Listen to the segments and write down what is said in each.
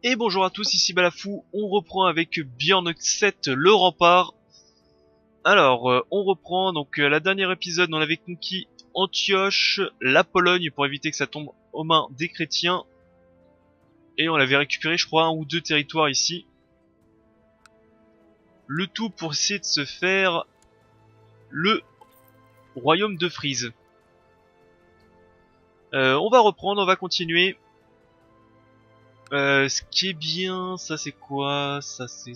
Et bonjour à tous, ici Balafou, on reprend avec Björn 7 le rempart. Alors, on reprend, donc la dernière épisode, on avait conquis Antioche, la Pologne, pour éviter que ça tombe aux mains des chrétiens. Et on avait récupéré, je crois, un ou deux territoires ici. Le tout pour essayer de se faire le royaume de Frise. On va reprendre, on va continuer. Ce qui est bien, ça c'est quoi? Ça c'est...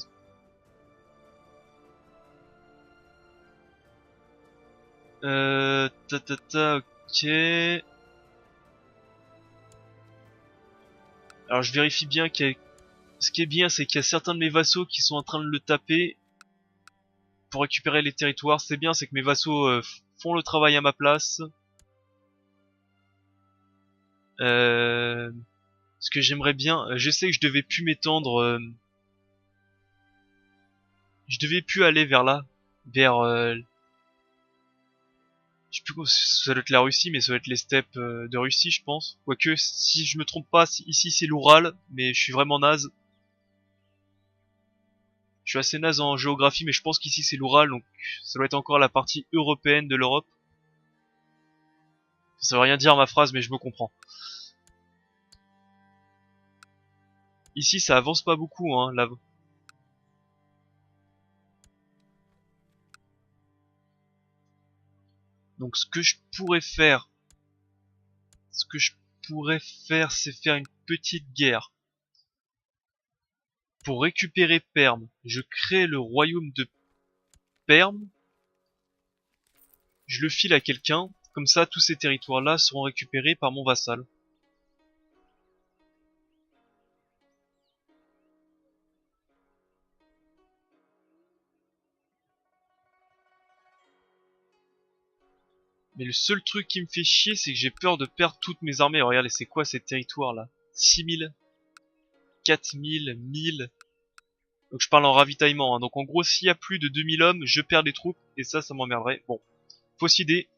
Ok. Alors je vérifie bien ce qui est bien, c'est qu'il y a certains de mes vassaux qui sont en train de le taper pour récupérer les territoires. C'est bien, c'est que mes vassaux font le travail à ma place. Ce que j'aimerais bien, je sais que je devais plus m'étendre, je devais plus aller vers là, vers, je sais plus quoi, ça doit être la Russie, mais ça doit être les steppes de Russie, je pense. Quoique, si je me trompe pas, ici c'est l'Oural, mais je suis vraiment naze. Je suis assez naze en géographie, mais je pense qu'ici c'est l'Oural, donc ça doit être encore la partie européenne de l'Europe. Ça veut rien dire ma phrase, mais je me comprends. Ici, ça avance pas beaucoup, hein, là. Donc ce que je pourrais faire, c'est faire une petite guerre. Pour récupérer Perm, je crée le royaume de Perm. Je le file à quelqu'un. Comme ça, tous ces territoires-là seront récupérés par mon vassal. Mais le seul truc qui me fait chier, c'est que j'ai peur de perdre toutes mes armées. Alors, regardez, c'est quoi ces territoires-là? 6000, 4000, 1000. Donc je parle en ravitaillement. Hein. Donc en gros, s'il y a plus de 2000 hommes, je perds des troupes. Et ça m'emmerderait. Bon, fausse idée.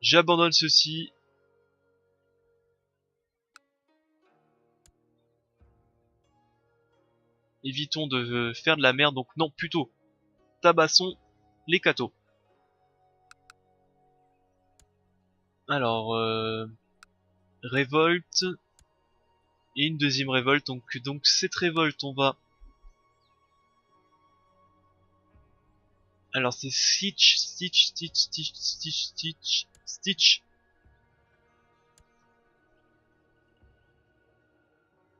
J'abandonne ceci. Évitons de faire de la merde. Donc non, plutôt, tabassons les cathos. Alors, révolte. Et une deuxième révolte. Donc cette révolte, on va... Alors c'est Stitch.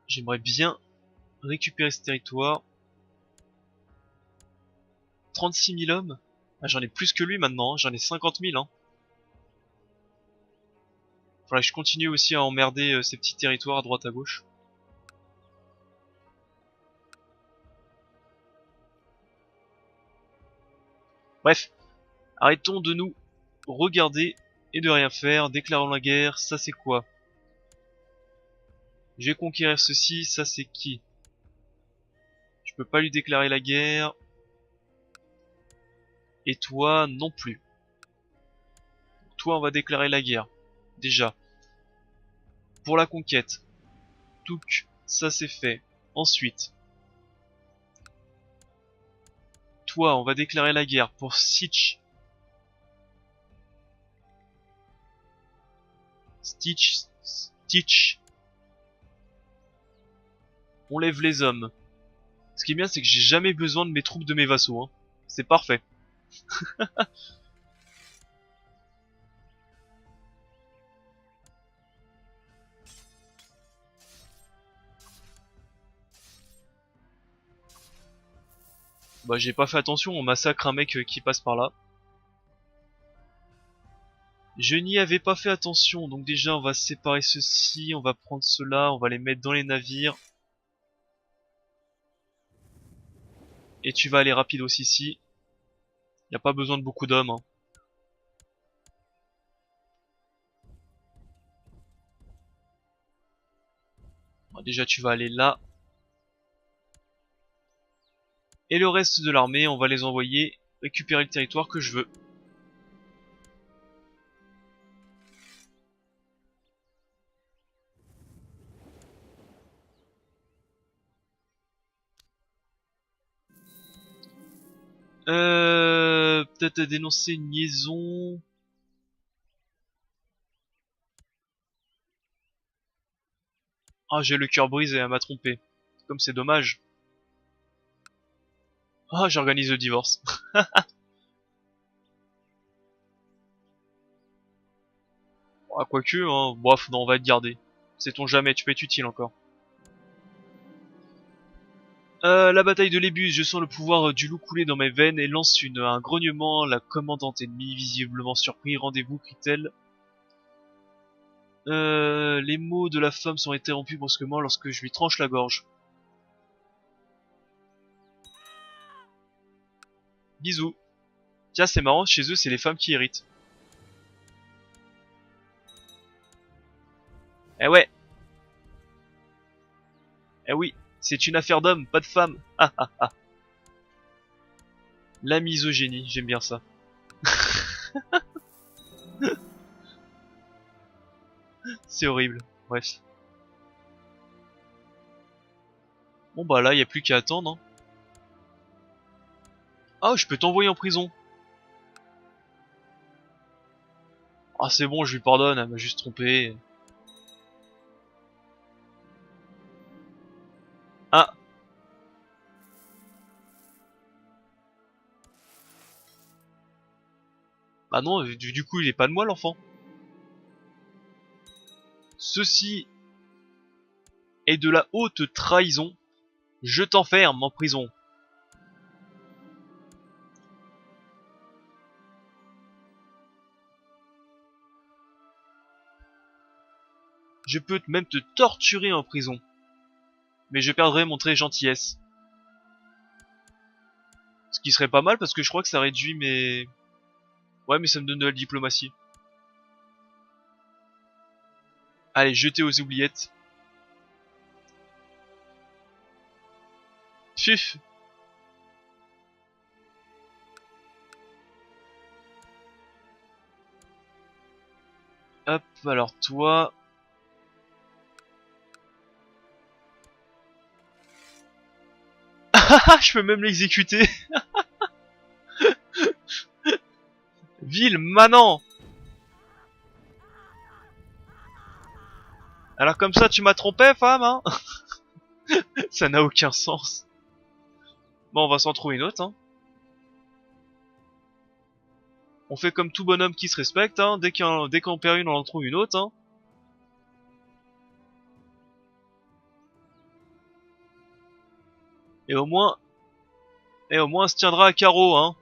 J'aimerais bien récupérer ce territoire. 36 000 hommes. Ah, j'en ai plus que lui maintenant, hein. J'en ai 50 000. Hein. Faudrait que je continue aussi à emmerder ces petits territoires à droite à gauche. Bref, arrêtons de nous regarder et de rien faire. Déclarons la guerre, ça c'est quoi? Je vais conquérir ceci, ça c'est qui? Je peux pas lui déclarer la guerre. Et toi non plus. Toi on va déclarer la guerre. Déjà. Pour la conquête. Touk, ça c'est fait. Ensuite. Toi on va déclarer la guerre pour Stitch. Stitch. On lève les hommes. Ce qui est bien, c'est que j'ai jamais besoin de mes troupes de mes vassaux. Hein. C'est parfait. Bah j'ai pas fait attention, on massacre un mec qui passe par là. Je n'y avais pas fait attention, donc déjà on va séparer ceci, on va prendre cela, on va les mettre dans les navires. Et tu vas aller rapidos ici. Y a pas besoin de beaucoup d'hommes. Hein. Bon, déjà tu vas aller là. Et le reste de l'armée, on va les envoyer récupérer le territoire que je veux. Peut-être dénoncer une liaison. Ah, j'ai le cœur brisé, elle m'a trompé. Comme c'est dommage. Ah, j'organise le divorce. Ah, quoique, hein. Bref, non, on va être gardé. Sait-on jamais, tu peux être utile encore. La bataille de l'ébus, je sens le pouvoir du loup couler dans mes veines et lance un grognement. La commandante ennemie, visiblement surpris, rendez-vous, crie-t-elle. Les mots de la femme sont interrompus brusquement lorsque je lui tranche la gorge. Bisous. Tiens, c'est marrant, chez eux, c'est les femmes qui héritent. Eh ouais, eh oui, c'est une affaire d'homme, pas de femme. Ah ah ah. La misogynie, j'aime bien ça. C'est horrible. Bref. Bon bah là, y a plus qu'à attendre. Hein. Ah, je peux t'envoyer en prison. Ah, c'est bon, je lui pardonne, elle m'a juste trompé. Ah, bah non, du coup, il est pas de moi l'enfant. Ceci est de la haute trahison. Je t'enferme en prison. Je peux même te torturer en prison. Mais je perdrai mon trait gentillesse. Ce qui serait pas mal parce que je crois que ça réduit mes... Ouais, mais ça me donne de la diplomatie. Allez, jeter aux oubliettes. Fuf. Hop, alors toi... Ah, je peux même l'exécuter. Ville, manant. Alors comme ça, tu m'as trompé, femme, hein. Ça n'a aucun sens. Bon, on va s'en trouver une autre, hein. On fait comme tout bonhomme qui se respecte, hein. Dès qu'on perd une, on en trouve une autre, hein. Et au moins... Et au moins, on se tiendra à carreau, hein.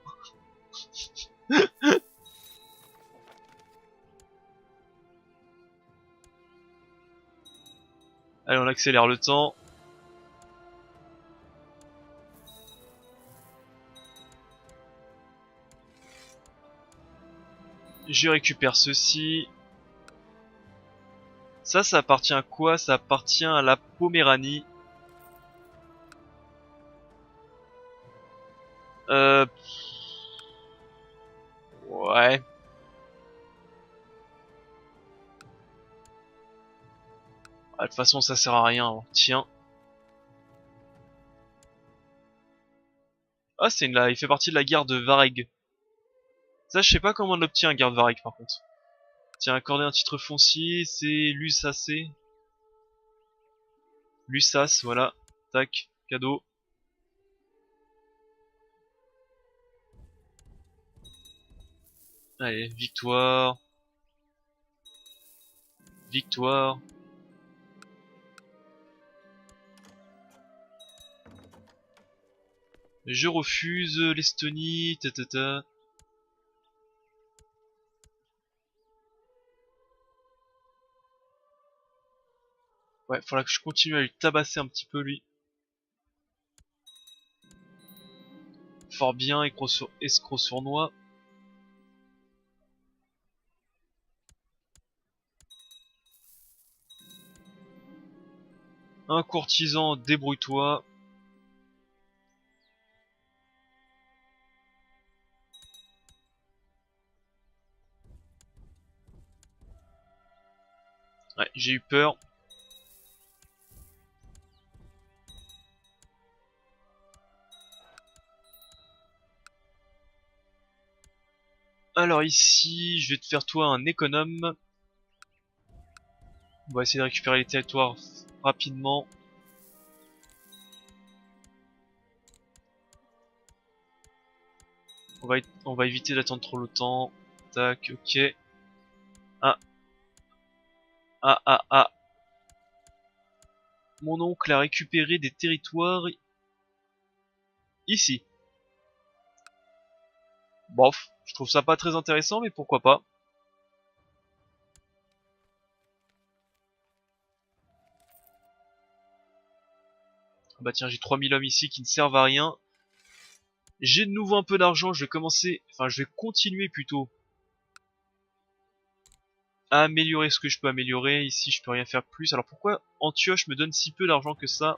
Allez, on accélère le temps. Je récupère ceci. Ça appartient à quoi? Ça appartient à la Poméranie. Euh... Ouais. Ah, de toute façon, ça sert à rien. Hein. Tiens. Ah, il fait partie de la guerre de Vareg. Ça, je sais pas comment on obtient un guerre de Vareg, par contre. Tiens, accorder un titre foncier, c'est Lussacé. Lussas, voilà. Tac, cadeau. Allez, victoire. Victoire. Je refuse l'Estonie, ta. Ouais, faudra que je continue à lui tabasser un petit peu, lui. Fort bien, escroc sournois. Un courtisan, débrouille-toi. Ouais, j'ai eu peur. Alors ici, je vais te faire toi un économe. On va essayer de récupérer les territoires rapidement. On va éviter d'attendre trop longtemps. Tac, ok. Ah, ah, ah, ah. Mon oncle a récupéré des territoires ici. Bof, je trouve ça pas très intéressant, mais pourquoi pas. Ah bah tiens, j'ai 3000 hommes ici qui ne servent à rien. J'ai de nouveau un peu d'argent, je vais commencer, enfin je vais continuer plutôt à améliorer ce que je peux améliorer. Ici je peux rien faire plus. Alors pourquoi Antioche me donne si peu d'argent que ça?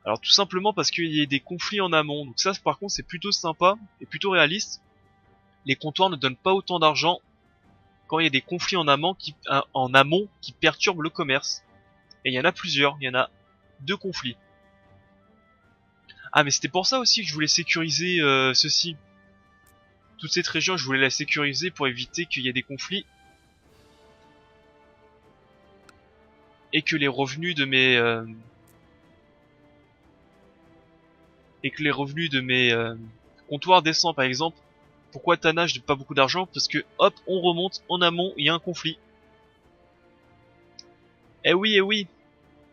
Alors tout simplement parce qu'il y a des conflits en amont. Donc ça par contre c'est plutôt sympa et plutôt réaliste. Les comptoirs ne donnent pas autant d'argent quand il y a des conflits en amont qui perturbent le commerce. Et il y en a plusieurs, il y en a 2 conflits. Ah mais c'était pour ça aussi que je voulais sécuriser ceci. Toute cette région je voulais la sécuriser pour éviter qu'il y ait des conflits. Et que les revenus de mes comptoirs descendent par exemple. Pourquoi Tana je n'ai pas beaucoup d'argent? Parce que hop on remonte en amont, il y a un conflit. Eh oui, eh oui.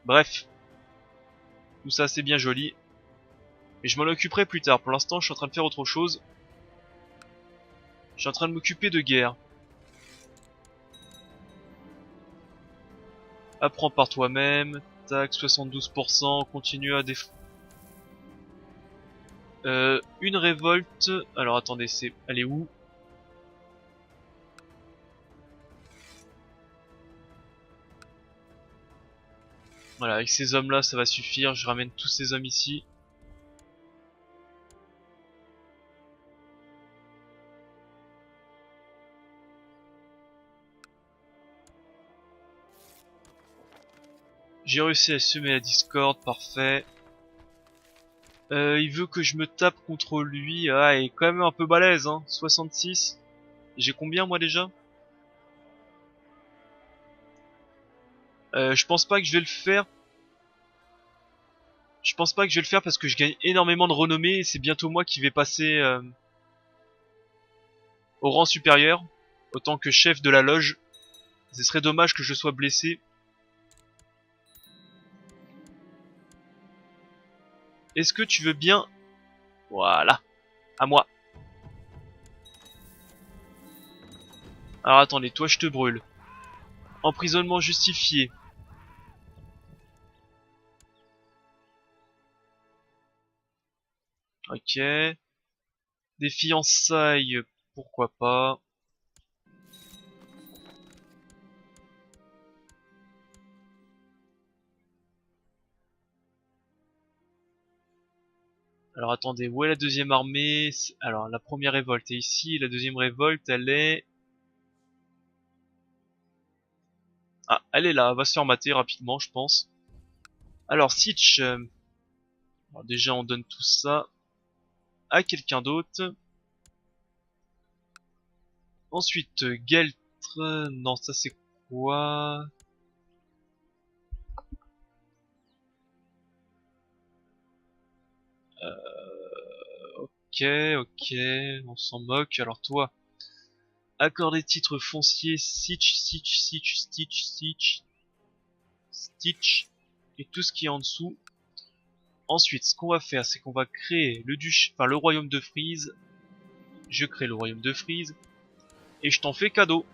Bref, tout ça c'est bien joli. Mais je m'en occuperai plus tard. Pour l'instant je suis en train de faire autre chose. Je suis en train de m'occuper de guerre. Apprends par toi-même. Tac, 72%. Continue à défendre. Une révolte. Alors attendez, elle est où? Voilà, avec ces hommes-là, ça va suffire. Je ramène tous ces hommes ici. J'ai réussi à semer la discorde, parfait. Il veut que je me tape contre lui. Ah, il est quand même un peu balèze, hein. 66. J'ai combien moi déjà? Je pense pas que je vais le faire. Je pense pas que je vais le faire parce que je gagne énormément de renommée et c'est bientôt moi qui vais passer au rang supérieur, autant que chef de la loge. Ce serait dommage que je sois blessé. Est-ce que tu veux bien... Voilà, à moi. Alors attendez, toi je te brûle. Emprisonnement justifié. Ok. Des fiançailles, pourquoi pas. Alors attendez, où est la deuxième armée? Alors la première révolte est ici, la deuxième révolte elle est... Ah, elle est là, elle va se faire mater rapidement je pense. Alors Sitch, alors, déjà on donne tout ça à quelqu'un d'autre. Ensuite Geltre, non ça c'est quoi? Ok, ok, on s'en moque. Alors toi, accorder titre foncier, Sitch, Sitch, Sitch, Stitch, Stitch, Stitch, et tout ce qui est en dessous. Ensuite, ce qu'on va faire, c'est qu'on va créer le royaume de Frise. Je crée le royaume de Frise. Et je t'en fais cadeau.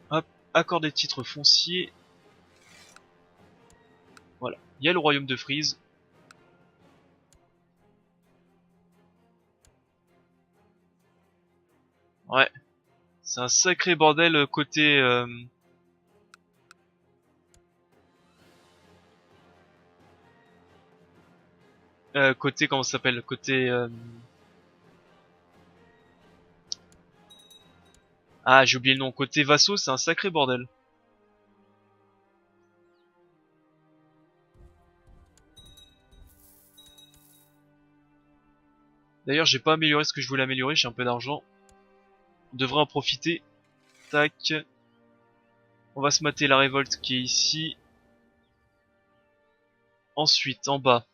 Hop, accord des titres fonciers. Voilà, il y a le royaume de Frise. Ouais, c'est un sacré bordel côté comment ça s'appelle, côté ah j'ai oublié le nom, côté vassaux, c'est un sacré bordel. D'ailleurs, j'ai pas amélioré ce que je voulais améliorer, j'ai un peu d'argent. On devrait en profiter. Tac. On va se mater la révolte qui est ici. Ensuite, en bas,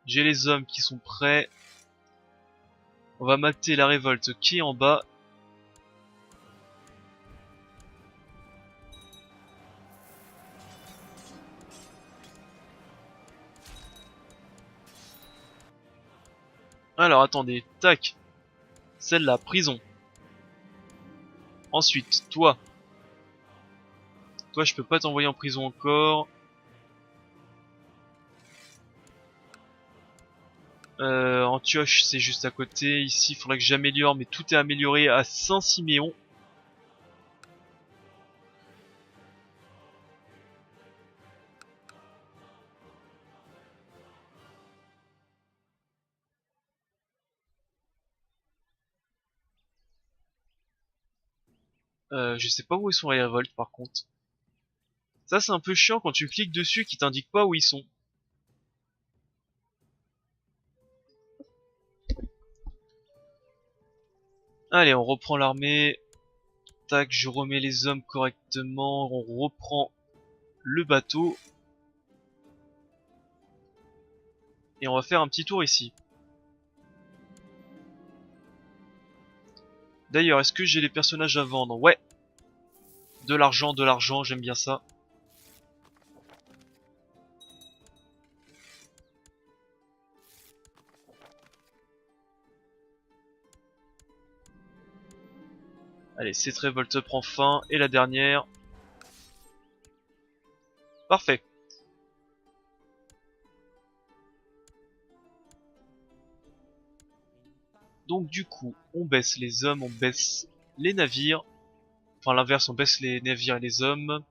j'ai les hommes qui sont prêts. On va mater la révolte qui est en bas. Alors, attendez. Tac. Celle-là, prison. Ensuite, toi. Toi, je peux pas t'envoyer en prison encore. Antioche, c'est juste à côté. Ici, il faudrait que j'améliore, mais tout est amélioré à Saint-Siméon. Je sais pas où ils sont les révoltes, par contre. Ça, c'est un peu chiant quand tu cliques dessus qui t'indique pas où ils sont. Allez, on reprend l'armée. Tac, je remets les hommes correctement. On reprend le bateau. Et on va faire un petit tour ici. D'ailleurs, est-ce que j'ai les personnages à vendre? Ouais. De l'argent, j'aime bien ça. Allez, cette révolte prend fin. Et la dernière. Parfait. Donc du coup, on baisse les hommes, on baisse les navires. Enfin l'inverse, on baisse les navires et les hommes.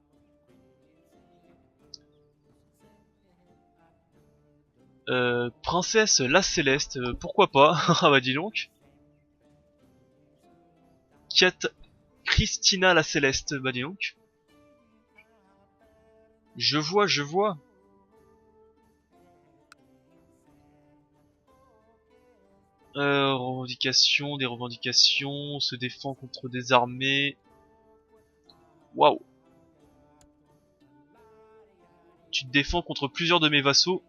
Princesse la Céleste, pourquoi pas? Ah bah dis donc. Kat Christina la Céleste, bah dis donc. Je vois, je vois. Revendications, des revendications, on se défend contre des armées. Waouh. Tu te défends contre plusieurs de mes vassaux.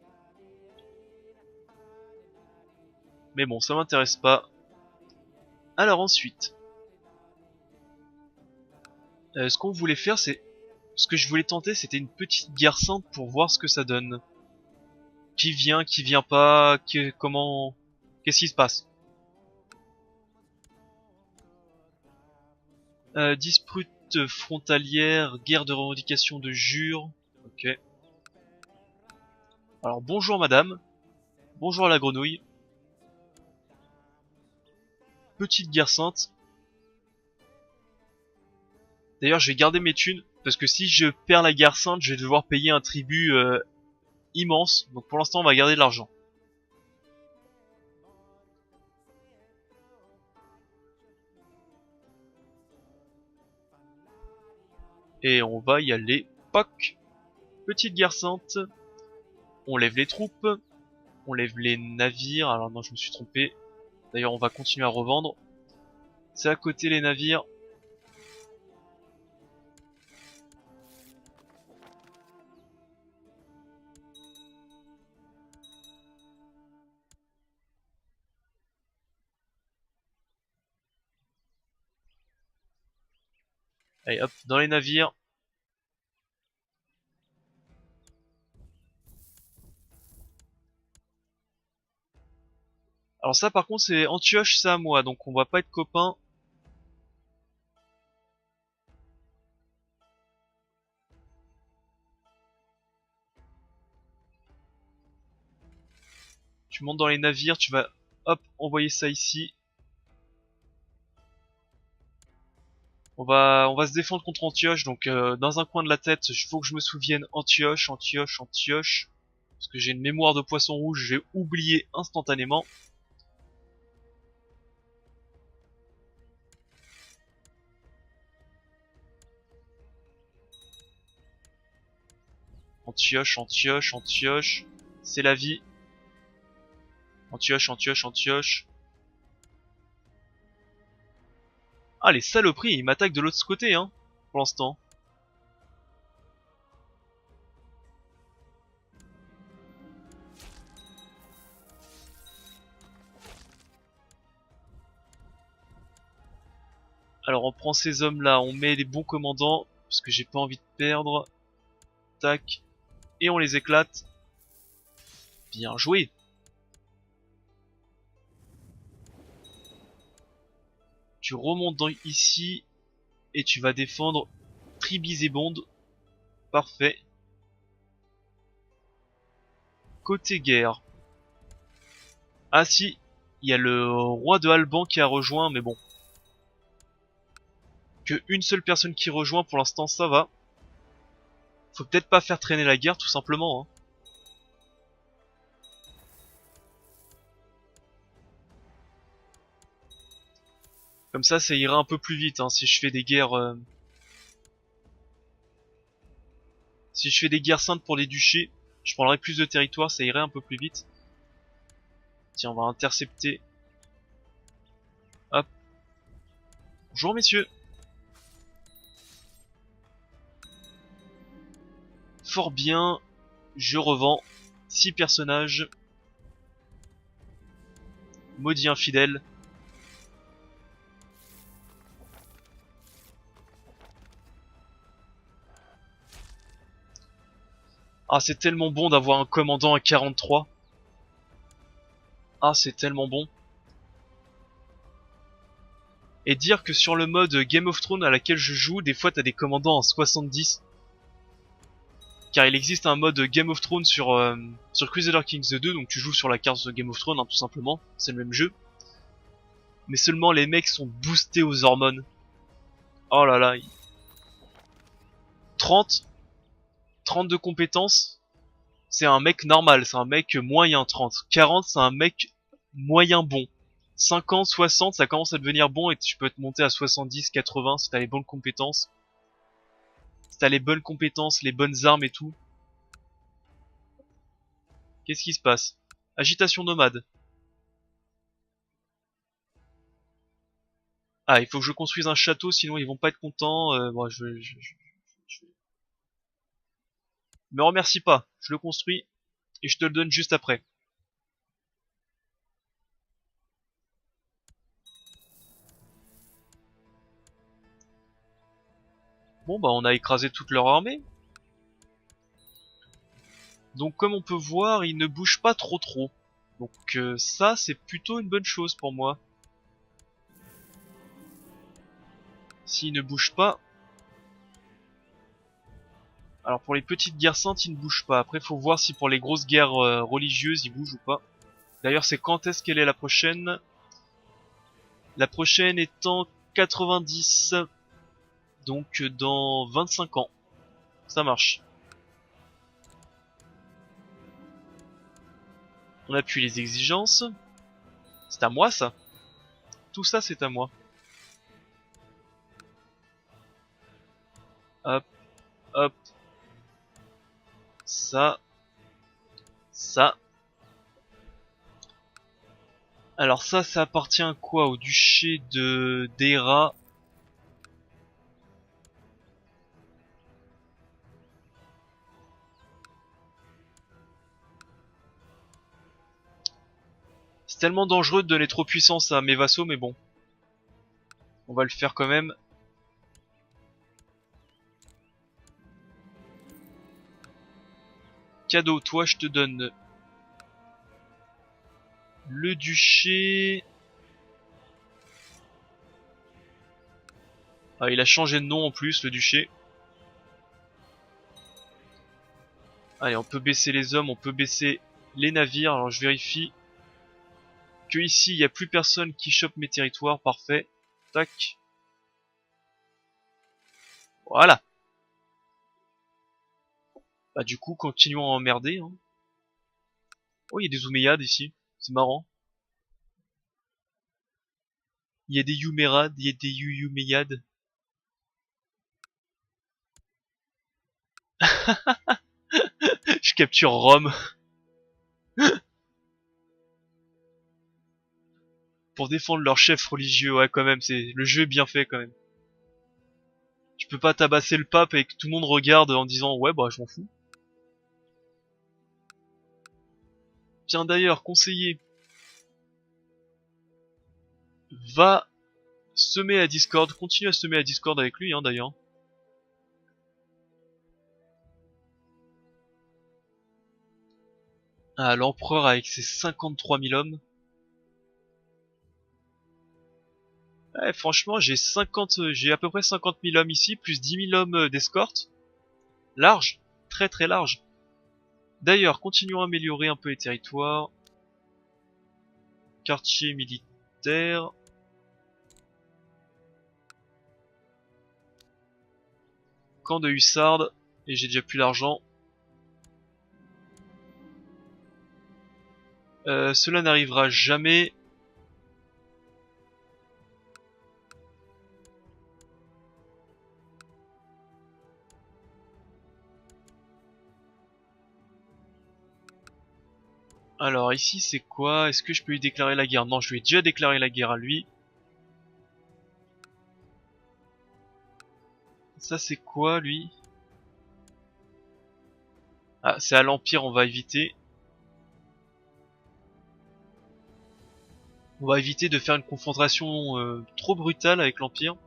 Mais bon, ça m'intéresse pas. Alors ensuite, ce qu'on voulait faire, c'est... Ce que je voulais tenter, c'était une petite guerre sainte pour voir ce que ça donne. Qui vient pas, comment... Qu'est-ce qui se passe? Dispute frontalière, guerre de revendication de jure. Ok. Alors bonjour madame. Bonjour à la grenouille. Petite guerre sainte. D'ailleurs, je vais garder mes thunes, parce que si je perds la guerre sainte, je vais devoir payer un tribut immense. Donc pour l'instant, on va garder de l'argent. Et on va y aller. Poc. Petite guerre sainte. On lève les troupes. On lève les navires. Alors non, je me suis trompé. D'ailleurs, on va continuer à revendre. C'est à côté les navires. Allez hop, dans les navires. Alors ça par contre c'est Antioche, ça à moi, donc on va pas être copains. Tu montes dans les navires, tu vas hop envoyer ça ici. On va se défendre contre Antioche, donc dans un coin de la tête, il faut que je me souvienne Antioche, Antioche, Antioche. Parce que j'ai une mémoire de poisson rouge, j'ai oublié instantanément. Antioche, Antioche, Antioche. C'est la vie. Antioche, Antioche, Antioche. Ah, les saloperies, ils m'attaquent de l'autre côté, hein, pour l'instant. Alors, on prend ces hommes-là, on met les bons commandants, parce que j'ai pas envie de perdre. Tac. Et on les éclate. Bien joué. Tu remontes ici, et tu vas défendre Tribizébond. Parfait. Côté guerre. Ah si, il y a le roi de Alban qui a rejoint, mais bon. Que une seule personne qui rejoint, pour l'instant ça va. Faut peut-être pas faire traîner la guerre, tout simplement. Hein. Comme ça ira un peu plus vite, hein, si je fais des guerres... Si je fais des guerres saintes pour les duchés, je prendrai plus de territoire, ça irait un peu plus vite. Tiens, on va intercepter. Hop. Bonjour messieurs. Fort bien, je revends 6 personnages. Maudit infidèle. Ah, c'est tellement bon d'avoir un commandant à 43. Ah, c'est tellement bon. Et dire que sur le mode Game of Thrones à laquelle je joue, des fois t'as des commandants en 70. Car il existe un mode Game of Thrones sur Crusader Kings 2, donc tu joues sur la carte de Game of Thrones, hein, tout simplement, c'est le même jeu. Mais seulement les mecs sont boostés aux hormones. Oh là là. 30 de compétences, c'est un mec normal, c'est un mec moyen 30. 40, c'est un mec moyen bon. 50, 60, ça commence à devenir bon et tu peux te monter à 70, 80 si t'as les bonnes compétences. Si t'as les bonnes compétences, les bonnes armes et tout. Qu'est-ce qui se passe? Agitation nomade. Ah, il faut que je construise un château, sinon ils vont pas être contents. Bon, me remercie pas, je le construis et je te le donne juste après. Bon bah on a écrasé toute leur armée. Donc comme on peut voir, ils ne bougent pas trop. Donc ça c'est plutôt une bonne chose pour moi. S'ils ne bougent pas... Alors pour les petites guerres saintes ils ne bougent pas. Après faut voir si pour les grosses guerres religieuses ils bougent ou pas. D'ailleurs c'est quand est-ce qu'elle est la prochaine? La prochaine est en 90. Donc dans 25 ans. Ça marche. On appuie les exigences. C'est à moi ça. Tout ça c'est à moi. Hop, hop. Ça. Ça. Alors ça appartient à quoi? Au duché de d'Era. C'est tellement dangereux de donner trop puissance à mes vassaux, mais bon. On va le faire quand même. Cadeau, toi je te donne le duché. Ah, il a changé de nom en plus, le duché. Allez, on peut baisser les hommes, on peut baisser les navires. Alors je vérifie que ici il n'y a plus personne qui chope mes territoires. Parfait. Tac. Voilà. Bah du coup, continuons à emmerder. Hein. Oh, il y a des Omeyyades ici. C'est marrant. Il y a des Yumérades, il y a des Yumeyyades. Je capture Rome. pour défendre leur chef religieux, ouais quand même, le jeu est bien fait quand même. Tu peux pas tabasser le pape et que tout le monde regarde en disant ouais bah je m'en fous. Tiens d'ailleurs, conseiller, va semer à Discord, continue à semer à Discord avec lui hein d'ailleurs. Ah, l'empereur avec ses 53 000 hommes. Ouais, franchement, j'ai à peu près 50 000 hommes ici, plus 10 000 hommes d'escorte. Large, très très large. D'ailleurs, continuons à améliorer un peu les territoires. Quartier militaire. Camp de hussardes. Et j'ai déjà plus l'argent. Cela n'arrivera jamais. Alors ici c'est quoi? Est-ce que je peux lui déclarer la guerre? Non, je lui ai déjà déclaré la guerre à lui. Ça c'est quoi lui? Ah, c'est à l'Empire, on va éviter. On va éviter de faire une confrontation trop brutale avec l'Empire.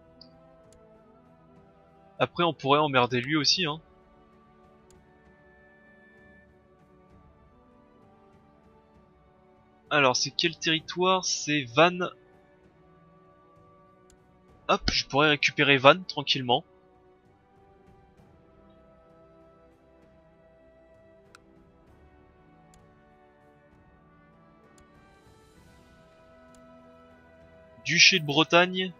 Après on pourrait emmerder lui aussi hein. Alors c'est quel territoire? C'est Van. Hop, je pourrais récupérer Van tranquillement. Duché de Bretagne.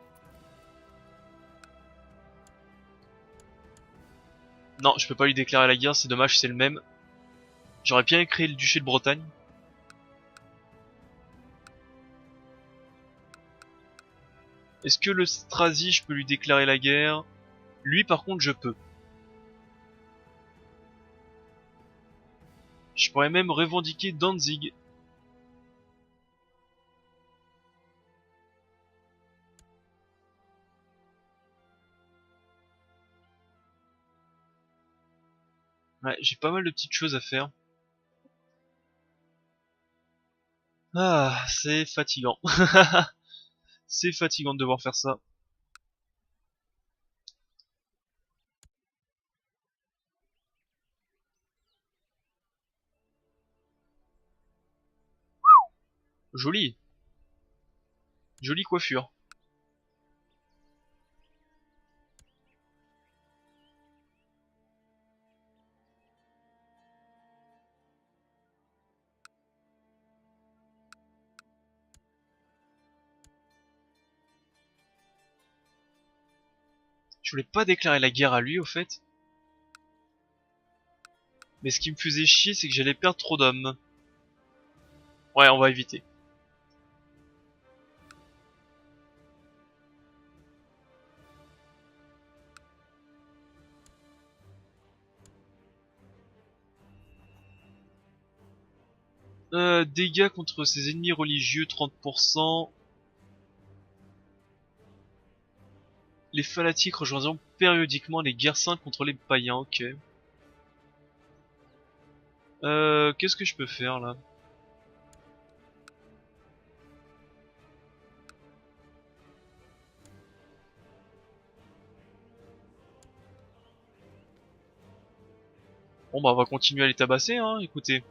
Non, je peux pas lui déclarer la guerre, c'est dommage, c'est le même. J'aurais bien créé le duché de Bretagne. Est-ce que le Strasi, je peux lui déclarer la guerre? Lui par contre je peux. Je pourrais même revendiquer Danzig. Ouais, j'ai pas mal de petites choses à faire. Ah, c'est fatigant. C'est fatigant de devoir faire ça. Joli. Jolie coiffure. Je voulais pas déclarer la guerre à lui au fait. Mais ce qui me faisait chier c'est que j'allais perdre trop d'hommes. Ouais, on va éviter. Dégâts contre ses ennemis religieux 30%. Les fanatiques rejoindront périodiquement les guerres saintes contre les païens, ok. Qu'est-ce que je peux faire là? Bon bah on va continuer à les tabasser hein, écoutez.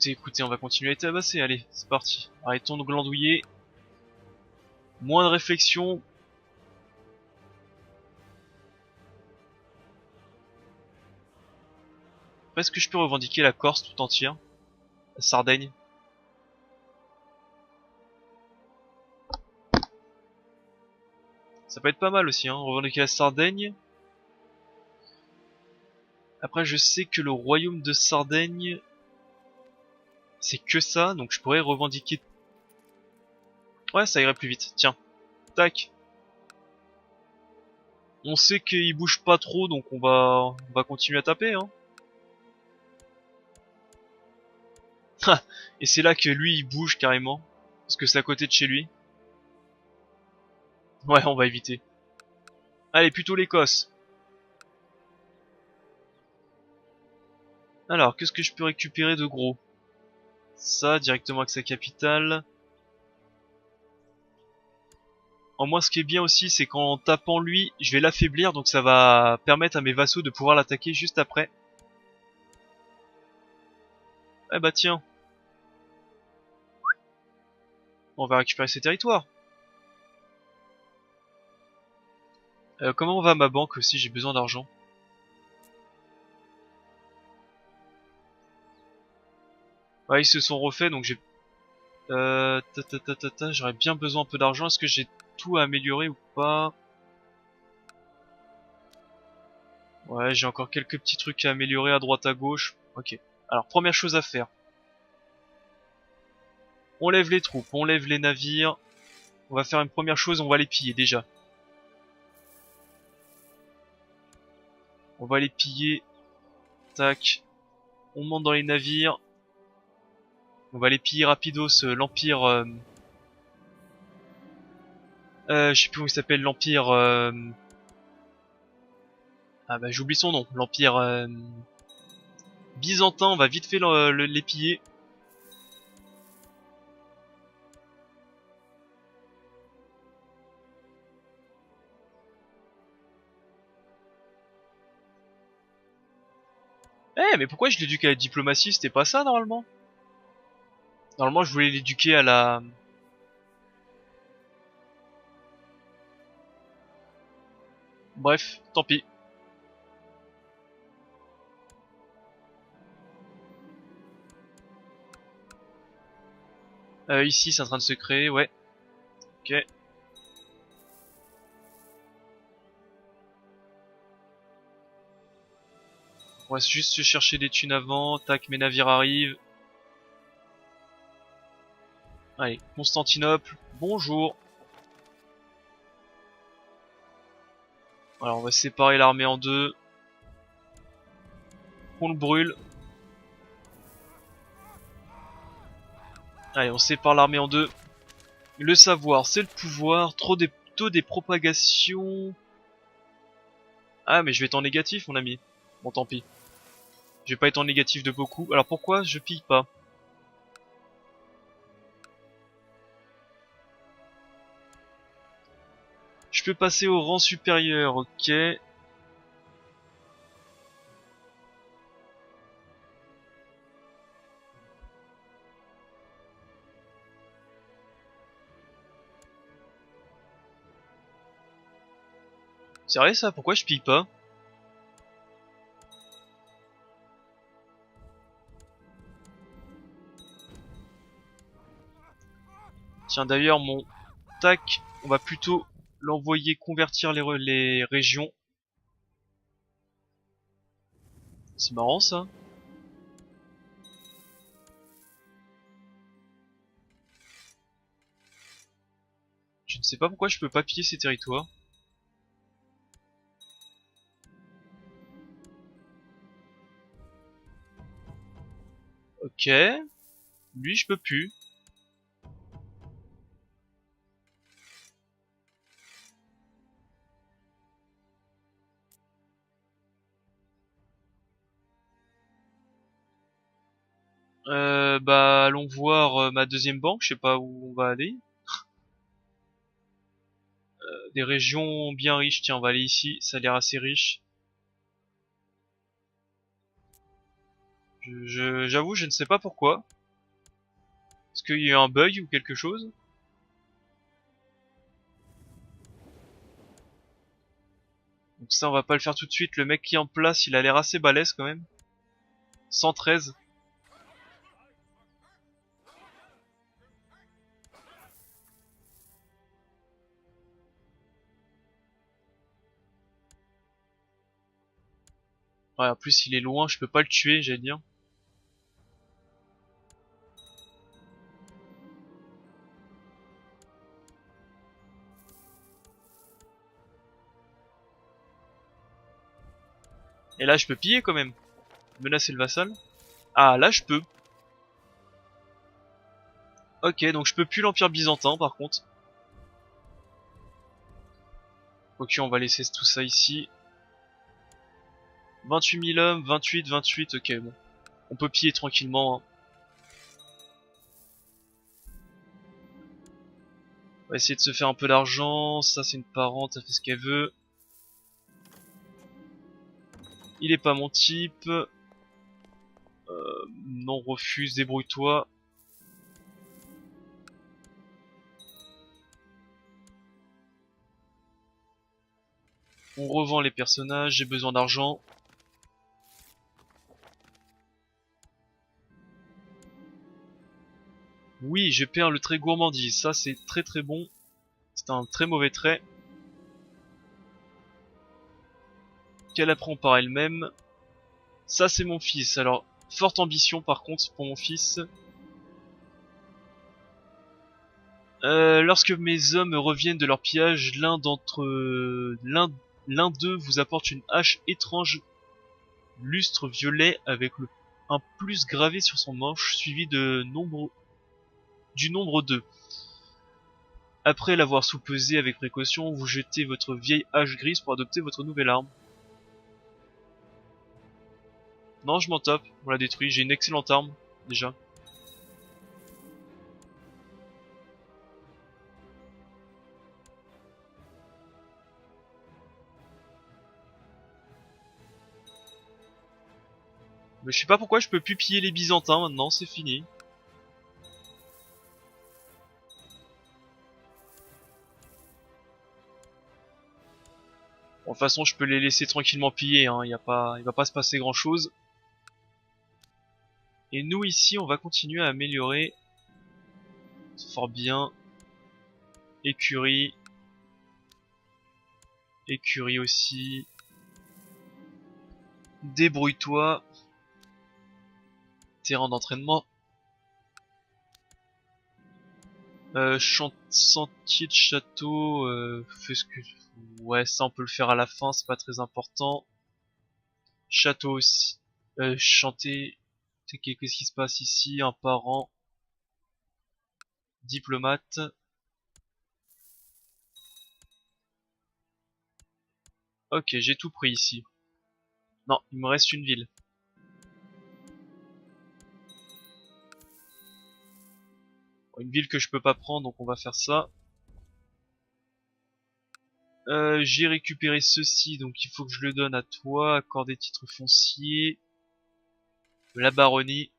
Écoutez, on va continuer à les tabasser, allez, c'est parti. Arrêtons de glandouiller. Moins de réflexion. Est-ce que je peux revendiquer la Corse tout entière? La Sardaigne? Ça peut être pas mal aussi, hein, revendiquer la Sardaigne. Après, je sais que le royaume de Sardaigne, c'est que ça, donc je pourrais revendiquer... Ouais, ça irait plus vite, tiens. Tac. On sait qu'il bouge pas trop, donc on va continuer à taper, hein. Et c'est là que lui il bouge carrément. Parce que c'est à côté de chez lui. Ouais, on va éviter. Allez, plutôt l'Écosse. Alors, qu'est-ce que je peux récupérer de gros? Ça, directement avec sa capitale. En moins, ce qui est bien aussi, c'est qu'en tapant lui, je vais l'affaiblir. Donc ça va permettre à mes vassaux de pouvoir l'attaquer juste après. Eh bah tiens. On va récupérer ses territoires. Comment va ma banque aussi? J'ai besoin d'argent. Ouais, ils se sont refaits, donc j'ai... j'aurais bien besoin un peu d'argent. Est-ce que j'ai tout à améliorer ou pas? Ouais, j'ai encore quelques petits trucs à améliorer à droite à gauche. Ok. Alors, première chose à faire. On lève les troupes, on lève les navires. On va faire une première chose, on va les piller déjà. On va les piller. Tac. On monte dans les navires. On va les piller rapidos, l'empire... je sais plus comment il s'appelle, l'empire... Ah bah j'oublie son nom. L'empire... byzantin, on va vite fait les piller. Eh, mais pourquoi je l'éduque à la diplomatie? C'était pas ça normalement? Normalement, je voulais l'éduquer à la... Bref, tant pis. Ici, c'est en train de se créer, ouais. Ok. On va juste se chercher des thunes avant. Tac, mes navires arrivent. Allez, Constantinople. Bonjour. Alors, on va séparer l'armée en deux. On le brûle. Allez, on sépare l'armée en deux. Le savoir, c'est le pouvoir. Trop des taux des propagations. Ah, mais je vais être en négatif, mon ami. Bon, tant pis. Je vais pas être en négatif de beaucoup. Alors pourquoi je pille pas? Je peux passer au rang supérieur, ok. C'est vrai ça? Pourquoi je pille pas? Tiens, d'ailleurs, mon tac, on va plutôt l'envoyer convertir les régions. C'est marrant ça. Je ne sais pas pourquoi je peux pas piller ces territoires. Ok. Lui, je peux plus. Bah, allons voir ma deuxième banque. Je sais pas où on va aller. Des régions bien riches. Tiens, on va aller ici. Ça a l'air assez riche. J'avoue, je ne sais pas pourquoi. Est-ce qu'il y a eu un bug ou quelque chose? Donc ça, on va pas le faire tout de suite. Le mec qui est en place, il a l'air assez balèze quand même. 113. Ouais, en plus, il est loin, je peux pas le tuer, j'allais dire. Et là, je peux piller quand même. Menacer le vassal. Ah, là, je peux. Ok, donc je peux plus l'Empire byzantin par contre. Ok, on va laisser tout ça ici. 28 000 hommes, 28, ok bon. On peut piller tranquillement. Hein. On va essayer de se faire un peu d'argent. Ça c'est une parente, elle fait ce qu'elle veut. Il est pas mon type. Non, refuse, débrouille-toi. On revend les personnages, j'ai besoin d'argent. Oui, je perds le trait gourmandise, ça c'est très très bon. C'est un très mauvais trait. Qu'elle apprend par elle-même. Ça c'est mon fils, alors forte ambition par contre pour mon fils. Lorsque mes hommes reviennent de leur pillage, l'un d'eux vous apporte une hache étrange lustre violet avec un plus gravé sur son manche suivi du nombre 2. Après l'avoir soupesé avec précaution, vous jetez votre vieille hache grise pour adopter votre nouvelle arme. Non, je m'en tape, on l'a détruit, j'ai une excellente arme, déjà. Mais je sais pas pourquoi je peux plus piller les Byzantins maintenant, c'est fini. Bon, de toute façon, je peux les laisser tranquillement piller, hein, il va pas se passer grand chose. Et nous ici, on va continuer à améliorer. Fort bien. Écurie. Écurie aussi. Débrouille-toi. Terrain d'entraînement. Sentier de château. Fais ce que... Ouais, ça on peut le faire à la fin, c'est pas très important. Château aussi. Chanter. Qu'est-ce qui se passe ici? Un parent. Diplomate. Ok, j'ai tout pris ici. Non, il me reste une ville. Une ville que je peux pas prendre, donc on va faire ça. J'ai récupéré ceci, donc il faut que je le donne à toi. Accorder titre foncier. La baronnie.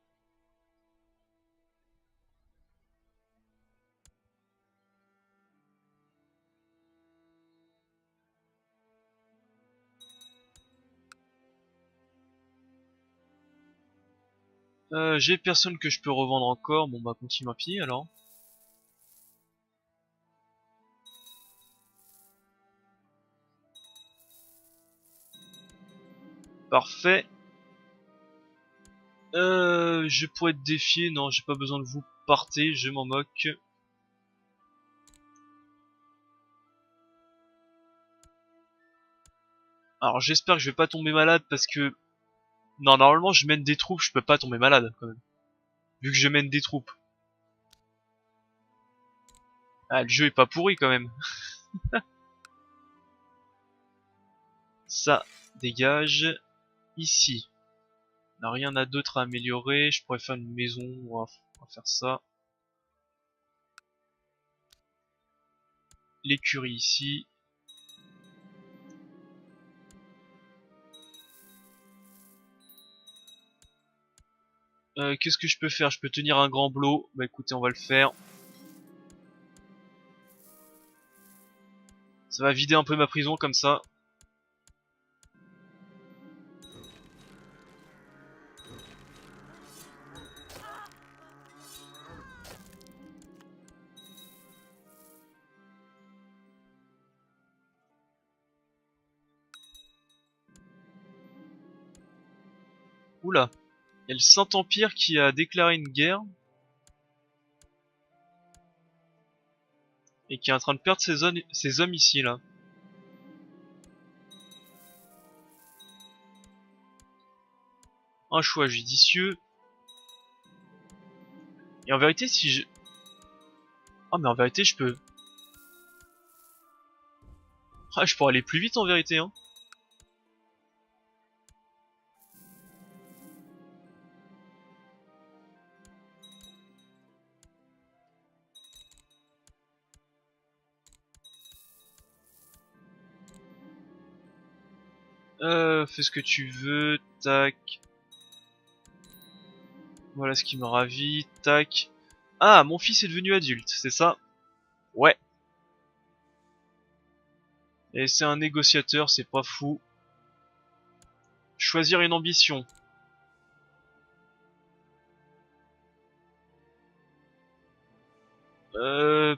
J'ai personne que je peux revendre encore. Bon bah continue à pied alors. Parfait. Je pourrais te défier. Non, j'ai pas besoin de vous. Partez, je m'en moque. Alors j'espère que je vais pas tomber malade parce que... Non, normalement je mène des troupes, je peux pas tomber malade quand même. Vu que je mène des troupes. Ah, le jeu est pas pourri quand même. Ça, dégage. Ici. On n'a rien d'autre à améliorer. Je pourrais faire une maison. On va faire ça. L'écurie ici. Qu'est-ce que je peux faire? Je peux tenir un grand blot. Bah écoutez, on va le faire. Ça va vider un peu ma prison comme ça. Oula. Il y a le Saint-Empire qui a déclaré une guerre. Et qui est en train de perdre ses hommes ici là. Un choix judicieux. Et en vérité, si je... Ah mais en vérité je peux... Ah je pourrais aller plus vite en vérité hein. Fais ce que tu veux, tac. Voilà ce qui me ravit, tac. Ah, mon fils est devenu adulte, c'est ça? Ouais. Et c'est un négociateur, c'est pas fou. Choisir une ambition. Euh...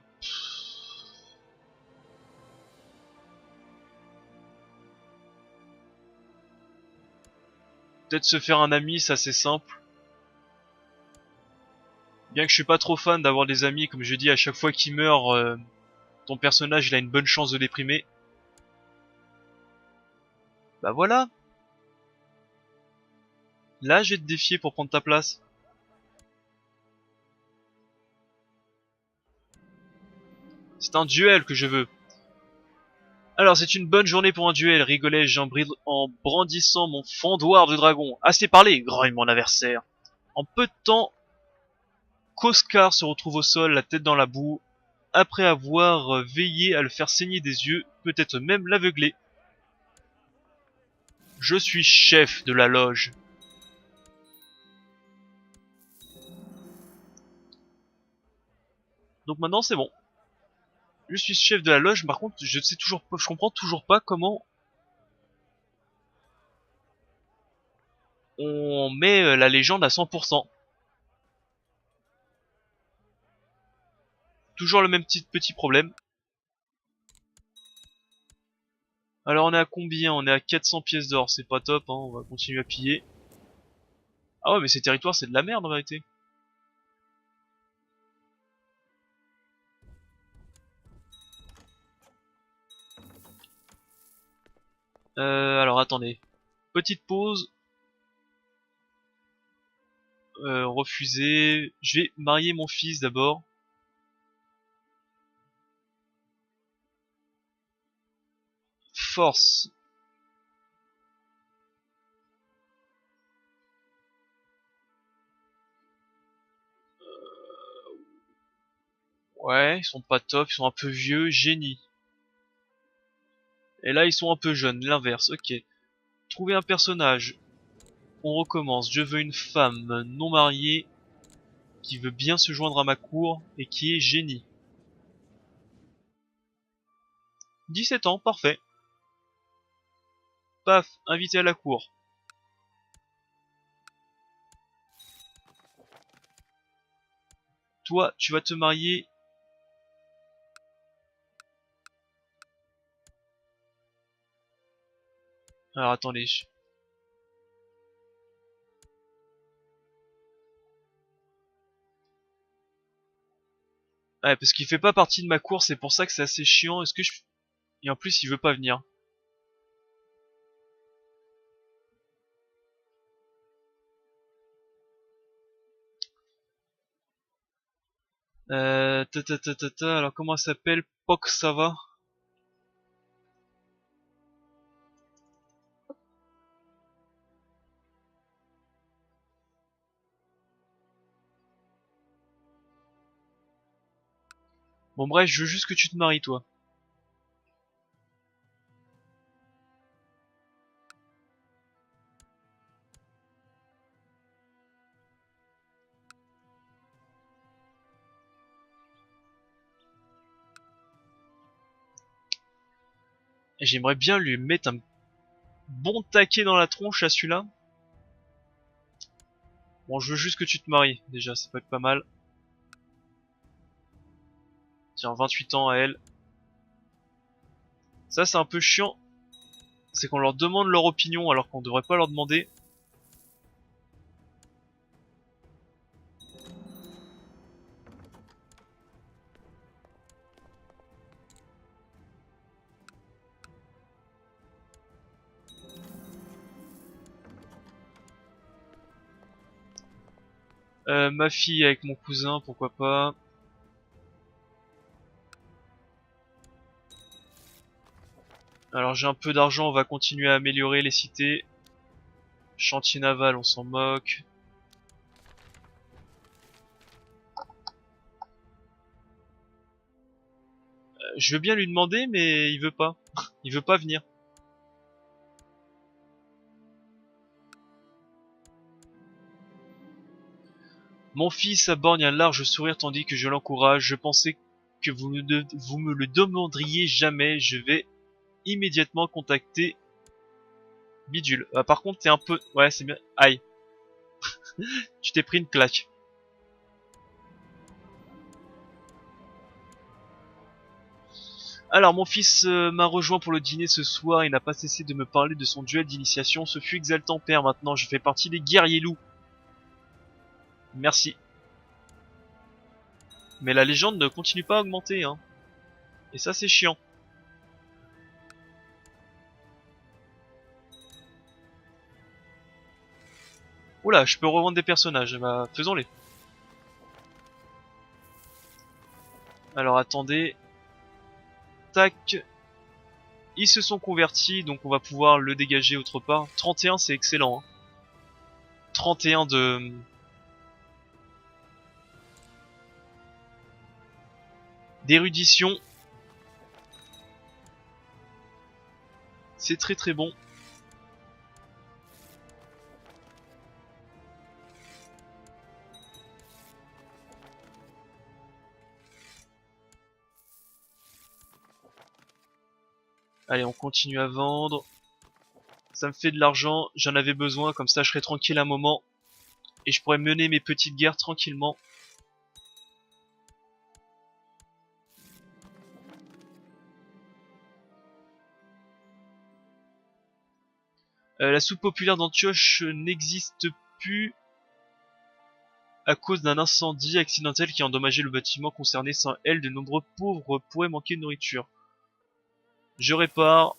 Peut-être se faire un ami, ça c'est simple. Bien que je suis pas trop fan d'avoir des amis, comme je dis, à chaque fois qu'il meurt, ton personnage il a une bonne chance de déprimer. Bah voilà. Là, je vais te défier pour prendre ta place. C'est un duel que je veux. Alors, c'est une bonne journée pour un duel, rigolai-je en brandissant mon fendoir de dragon. Assez parlé, grogne mon adversaire. En peu de temps, Coscar se retrouve au sol, la tête dans la boue, après avoir veillé à le faire saigner des yeux, peut-être même l'aveugler. Je suis chef de la loge. Donc maintenant, c'est bon. Je suis chef de la loge, par contre, je comprends toujours pas comment on met la légende à 100%. Toujours le même petit problème. Alors on est à combien? On est à 400 pièces d'or, c'est pas top, hein, on va continuer à piller. Ah ouais mais ces territoires c'est de la merde en vérité. Alors attendez. Petite pause. Refuser. Je vais marier mon fils d'abord. Force. Ouais, ils sont pas top, ils sont un peu vieux. Génie. Et là ils sont un peu jeunes, l'inverse, ok. Trouver un personnage. On recommence. Je veux une femme non mariée qui veut bien se joindre à ma cour et qui est génie. 17 ans, parfait. Paf, invité à la cour. Toi, tu vas te marier. Alors attendez. Ouais, parce qu'il fait pas partie de ma cour, c'est pour ça que c'est assez chiant. Est-ce que je... Et en plus, il veut pas venir. Alors comment elle s'appelle? Pok Sava. Bon bref, je veux juste que tu te maries, toi. Et j'aimerais bien lui mettre un bon taquet dans la tronche à celui-là. Bon, je veux juste que tu te maries, déjà, ça peut être pas mal. Tiens, 28 ans à elle. Ça, c'est un peu chiant. C'est qu'on leur demande leur opinion alors qu'on devrait pas leur demander. Ma fille avec mon cousin, pourquoi pas. Alors j'ai un peu d'argent, on va continuer à améliorer les cités. Chantier naval, on s'en moque. Je veux bien lui demander, mais il veut pas. Il veut pas venir. Mon fils borgne un large sourire tandis que je l'encourage. Je pensais que vous me le demanderiez jamais. Je vais immédiatement contacter Bidule. Par contre, t'es un peu... Ouais, c'est bien. Aïe. Tu t'es pris une claque. Alors, mon fils m'a rejoint pour le dîner ce soir. Il n'a pas cessé de me parler de son duel d'initiation. Ce fut exaltant, père. Maintenant, je fais partie des guerriers loups. Merci. Mais la légende ne continue pas à augmenter, hein. Et ça, c'est chiant. Oula, je peux revendre des personnages. Bah, faisons-les. Alors, attendez. Tac. Ils se sont convertis, donc on va pouvoir le dégager autre part. 31, c'est excellent, hein. 31 d'érudition. C'est très très bon. Allez, on continue à vendre. Ça me fait de l'argent, j'en avais besoin, comme ça je serai tranquille un moment. Et je pourrais mener mes petites guerres tranquillement. La soupe populaire d'Antioche n'existe plus à cause d'un incendie accidentel qui a endommagé le bâtiment concerné. Sans elle, de nombreux pauvres pourraient manquer de nourriture. Je répare.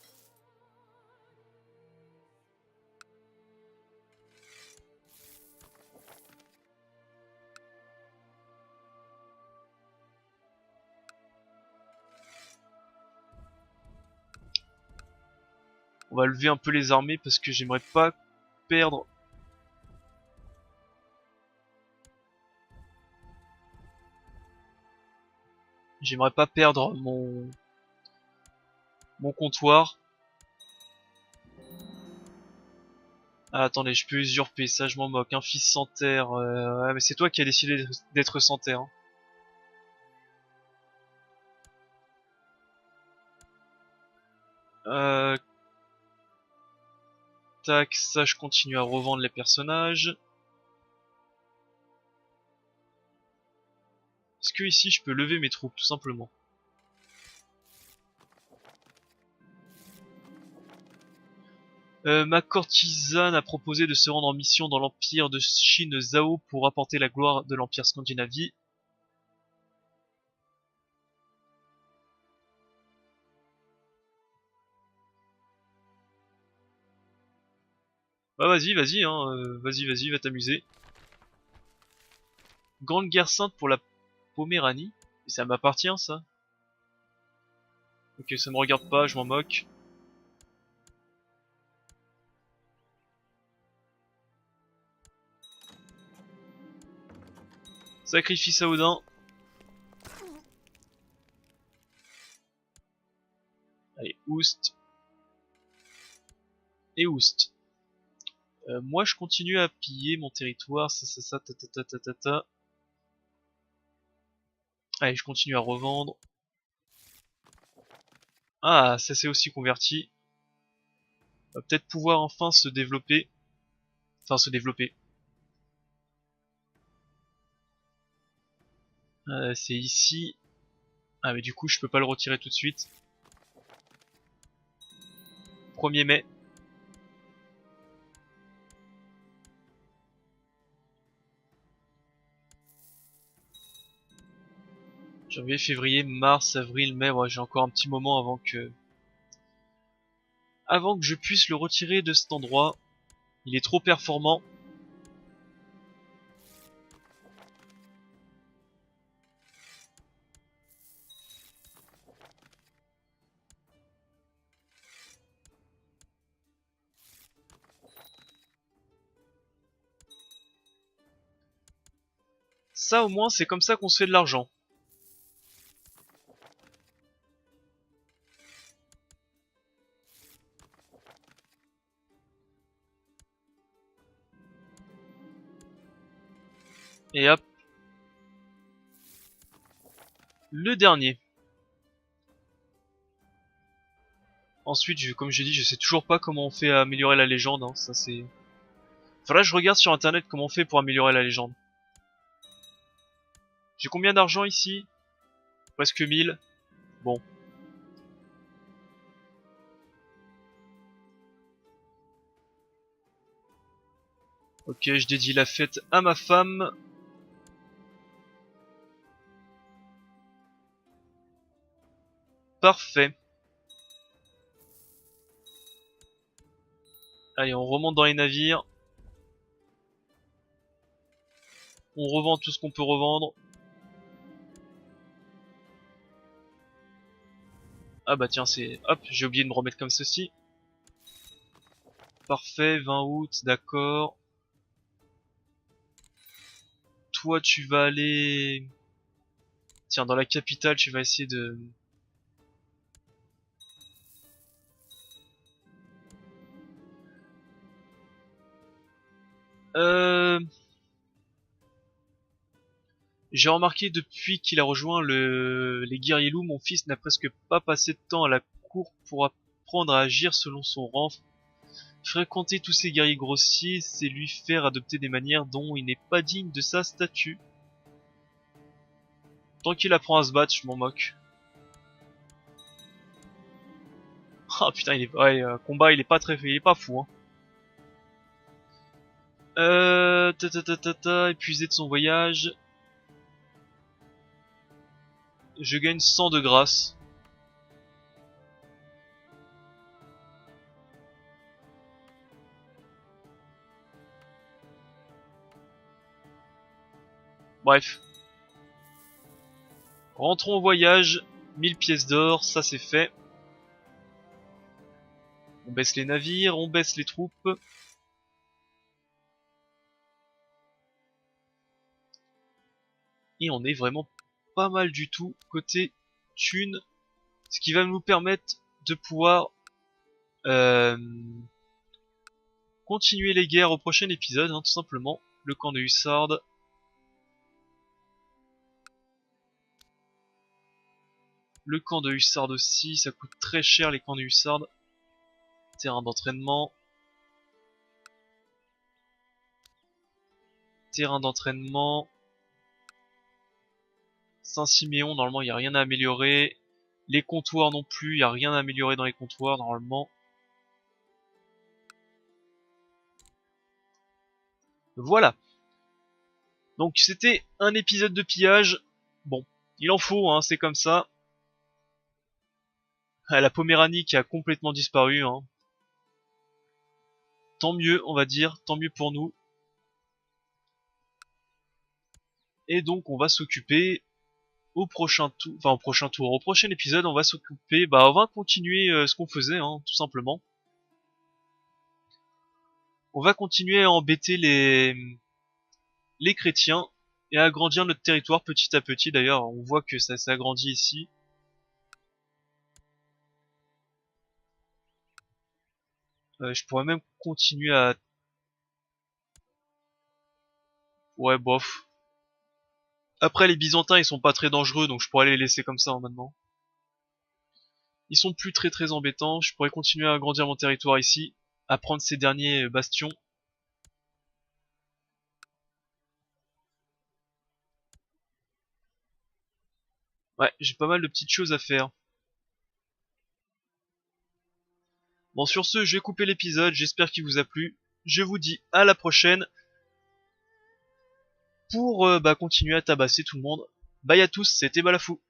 On va lever un peu les armées parce que j'aimerais pas perdre. J'aimerais pas perdre mon comptoir. Ah, attendez, je peux usurper, ça je m'en moque. Un fils sans terre. Ouais, mais c'est toi qui as décidé d'être sans terre, hein. Euh, Tac, ça je continue à revendre les personnages. Est-ce que ici je peux lever mes troupes tout simplement? Ma courtisane a proposé de se rendre en mission dans l'empire de Shin Zhao pour apporter la gloire de l'empire Scandinavie. Bah vas-y, vas-y, hein, vas-y, va t'amuser. Grande guerre sainte pour la Poméranie. Et ça m'appartient ça. Ok, ça me regarde pas, je m'en moque. Sacrifice à Odin. Allez, oust. Et oust. Moi je continue à piller mon territoire, ça, ta. Allez, je continue à revendre. Ah, ça s'est aussi converti. On va peut-être pouvoir enfin se développer. Enfin, se développer. C'est ici. Ah, mais du coup, je peux pas le retirer tout de suite. 1er mai. Janvier, février, mars, avril, mai. Ouais, j'ai encore un petit moment avant que je puisse le retirer de cet endroit. Il est trop performant. Ça au moins c'est comme ça qu'on se fait de l'argent. Et hop. Le dernier. Ensuite, comme j'ai dit, je sais toujours pas comment on fait à améliorer la légende. Hein. Ça c'est. Faudrait que je regarde sur internet comment on fait pour améliorer la légende. J'ai combien d'argent ici? Presque 1000. Bon. Ok, je dédie la fête à ma femme. Parfait. Allez, on remonte dans les navires. On revend tout ce qu'on peut revendre. Ah bah tiens, c'est... Hop, j'ai oublié de me remettre comme ceci. Parfait, 20 août, d'accord. Toi, tu vas aller... Tiens, dans la capitale, tu vas essayer de... Euh... J'ai remarqué depuis qu'il a rejoint les guerriers loups, mon fils n'a presque pas passé de temps à la cour pour apprendre à agir selon son rang. Fréquenter tous ces guerriers grossiers, c'est lui faire adopter des manières dont il n'est pas digne de sa statue. Tant qu'il apprend à se battre, je m'en moque. Ah putain, il est... Ouais, combat, il est pas très... Il est pas fou, hein. Épuisé de son voyage. Je gagne 100 de grâce. Bref. Rentrons au voyage. 1000 pièces d'or, ça c'est fait. On baisse les navires, on baisse les troupes. Et on est vraiment pas mal du tout côté thune. Ce qui va nous permettre de pouvoir euh, continuer les guerres au prochain épisode, hein, tout simplement. Le camp de Hussardes. Le camp de Hussardes aussi, ça coûte très cher les camps de Hussardes. Terrain d'entraînement. Terrain d'entraînement. Saint-Siméon, normalement il n'y a rien à améliorer. Les comptoirs non plus, il n'y a rien à améliorer dans les comptoirs normalement. Voilà. Donc c'était un épisode de pillage. Bon, il en faut, hein, c'est comme ça. La Poméranie qui a complètement disparu. Hein. Tant mieux, on va dire, tant mieux pour nous. Et donc on va s'occuper au prochain tour, enfin au prochain épisode, on va s'occuper, on va continuer ce qu'on faisait, hein, tout simplement. On va continuer à embêter les chrétiens et à agrandir notre territoire petit à petit. D'ailleurs, on voit que ça s'agrandit ici. Je pourrais même continuer à... Ouais, bof. Après, les Byzantins, ils sont pas très dangereux, donc je pourrais les laisser comme ça hein, maintenant. Ils sont plus très embêtants. Je pourrais continuer à agrandir mon territoire ici, à prendre ces derniers bastions. Ouais, j'ai pas mal de petites choses à faire. Bon, sur ce, je vais couper l'épisode. J'espère qu'il vous a plu. Je vous dis à la prochaine pour continuer à tabasser tout le monde. Bye à tous, c'était Balafou.